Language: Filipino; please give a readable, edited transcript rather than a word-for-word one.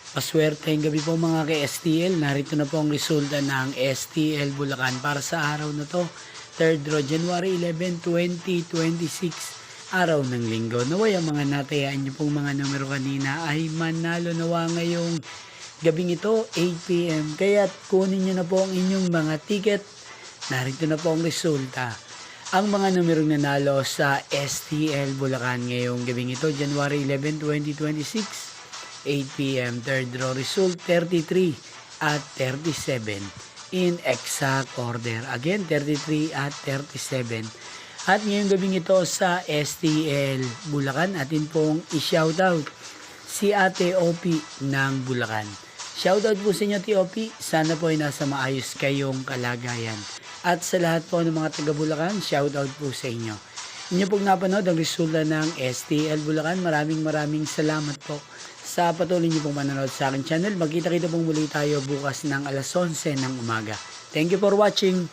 Paswerteng gabi po mga ka-STL. Narito na po ang resulta ng STL Bulacan para sa araw na to. 3rd draw, January 11, 2026. Araw ng linggo. Naway ang mga natayaan niyo pong mga numero kanina ay manalo nawa ngayong gabing ito, 8 p.m. Kaya kunin niyo na po ang inyong mga ticket. Narito na po ang resulta. Ang mga numerong nanalo sa STL Bulacan ngayong gabing ito, January 11, 2026. 8 p.m. Third draw result 33 at 37 in exact order. Again, 33 at 37. At ngayong gabing ito sa STL Bulacan, atin pong i-shoutout si Ate Opi ng Bulacan. Shoutout po sa inyo, Ate Opi. Sana po ay nasa maayos kayong kalagayan. At sa lahat po ng mga taga Bulacan, shoutout po sa inyo. Inyo pong napanood ang resulta ng STL Bulacan. Maraming salamat po sa patuloy niyo pong manonood sa aking channel. Magkita-kita pong muli tayo bukas ng alas 11 ng umaga. Thank you for watching.